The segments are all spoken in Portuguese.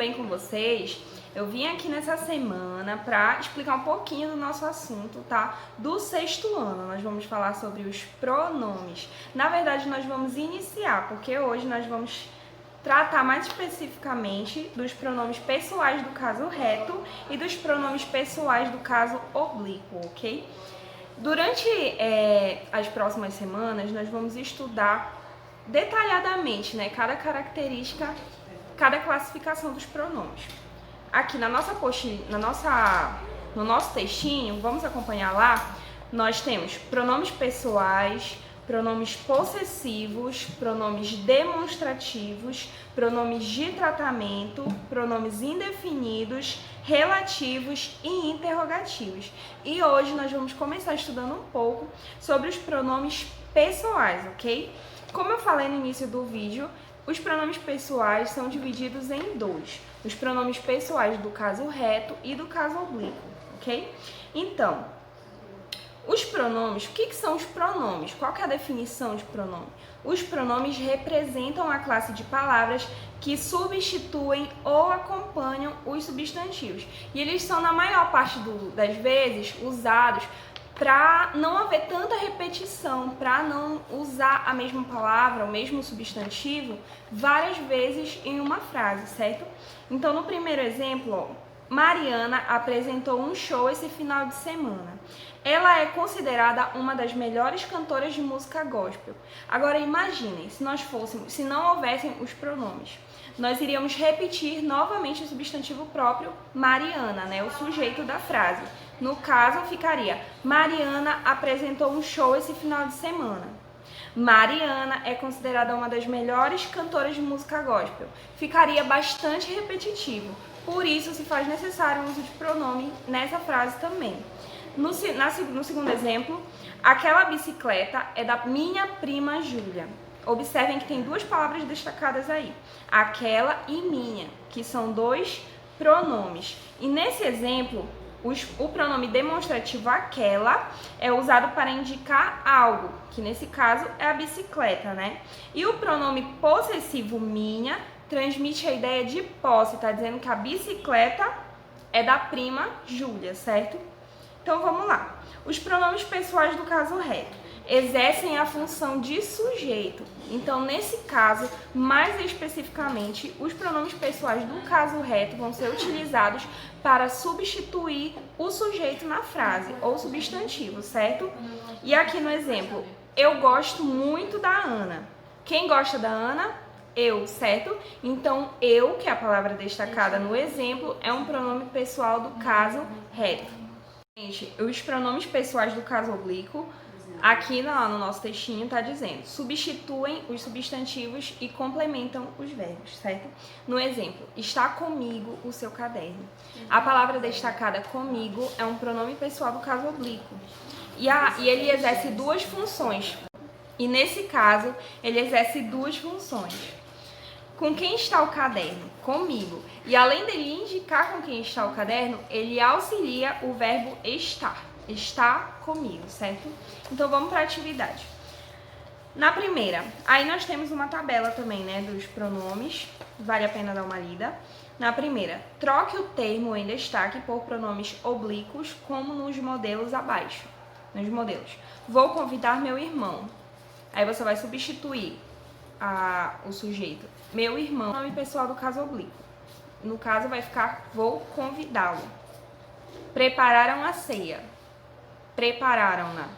bem com vocês? Eu vim aqui nessa semana para explicar um pouquinho do nosso assunto, tá? Do sexto ano. Nós vamos falar sobre os pronomes. Na verdade, nós vamos iniciar, porque hoje nós vamos tratar mais especificamente dos pronomes pessoais do caso reto e dos pronomes pessoais do caso oblíquo, ok? Durante as próximas semanas, nós vamos estudar detalhadamente, né, cada característica, cada classificação dos pronomes. Aqui no nosso textinho, vamos acompanhar lá, nós temos pronomes pessoais, pronomes possessivos, pronomes demonstrativos, pronomes de tratamento, pronomes indefinidos, relativos e interrogativos. E hoje nós vamos começar estudando um pouco sobre os pronomes pessoais, ok? Como eu falei no início do vídeo, os pronomes pessoais são divididos em dois. Os pronomes pessoais do caso reto e do caso oblíquo, ok? Então, os pronomes, o que são os pronomes? Qual que é a definição de pronome? Os pronomes representam a classe de palavras que substituem ou acompanham os substantivos. E eles são, na maior parte das vezes, usados para não haver tanta repetição, para não usar a mesma palavra, o mesmo substantivo, várias vezes em uma frase, certo? Então, no primeiro exemplo, ó, Mariana apresentou um show esse final de semana. Ela é considerada uma das melhores cantoras de música gospel. Agora imaginem, se não houvessem os pronomes, nós iríamos repetir novamente o substantivo próprio Mariana, né, o sujeito da frase. No caso, ficaria: Mariana apresentou um show esse final de semana. Mariana é considerada uma das melhores cantoras de música gospel. Ficaria bastante repetitivo, por isso se faz necessário o uso de pronome nessa frase também. No segundo exemplo, aquela bicicleta é da minha prima Júlia. Observem que tem duas palavras destacadas aí, aquela e minha, que são dois pronomes. E nesse exemplo, o pronome demonstrativo aquela é usado para indicar algo, que nesse caso é a bicicleta, né? E o pronome possessivo minha transmite a ideia de posse, tá dizendo que a bicicleta é da prima Júlia, certo? Então vamos lá. Os pronomes pessoais do caso reto exercem a função de sujeito. Então, nesse caso, mais especificamente, os pronomes pessoais do caso reto vão ser utilizados para substituir o sujeito na frase, ou substantivo, certo? E aqui no exemplo, eu gosto muito da Ana. Quem gosta da Ana? Eu, certo? Então, eu, que é a palavra destacada no exemplo, é um pronome pessoal do caso reto. Gente, os pronomes pessoais do caso oblíquo, aqui no nosso textinho está dizendo, substituem os substantivos e complementam os verbos, certo? No exemplo, está comigo o seu caderno. A palavra destacada comigo é um pronome pessoal do caso oblíquo. E ele exerce duas funções. E nesse caso, ele exerce duas funções. Com quem está o caderno? Comigo. E além dele indicar com quem está o caderno, ele auxilia o verbo estar. Está comigo, certo? Então vamos para a atividade. Na primeira, aí nós temos uma tabela também, né, dos pronomes. Vale a pena dar uma lida. Na primeira, troque o termo em destaque por pronomes oblíquos, como nos modelos abaixo. Nos modelos. Vou convidar meu irmão. Aí você vai substituir o sujeito. Meu irmão, nome pessoal do caso oblíquo. No caso vai ficar vou convidá-lo. Prepararam a ceia. Prepararam-na.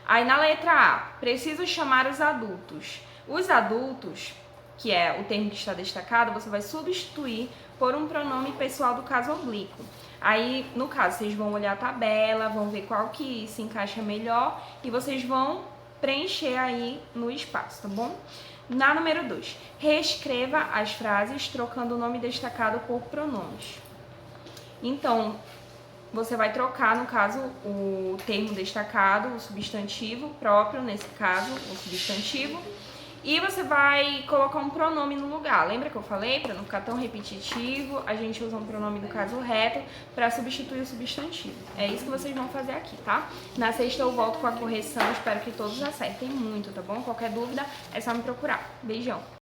Aí na letra A, preciso chamar os adultos. Os adultos, que é o termo que está destacado, você vai substituir por um pronome pessoal do caso oblíquo. Aí, no caso, vocês vão olhar a tabela, vão ver qual que se encaixa melhor e vocês vão preencher aí no espaço, tá bom? Na número 2, reescreva as frases trocando o nome destacado por pronomes. Então, você vai trocar, no caso, o termo destacado, o substantivo próprio, nesse caso, o substantivo, e você vai colocar um pronome no lugar. Lembra que eu falei? Para não ficar tão repetitivo, a gente usa um pronome do caso reto para substituir o substantivo. É isso que vocês vão fazer aqui, tá? Na sexta eu volto com a correção, espero que todos acertem muito, tá bom? Qualquer dúvida é só me procurar. Beijão!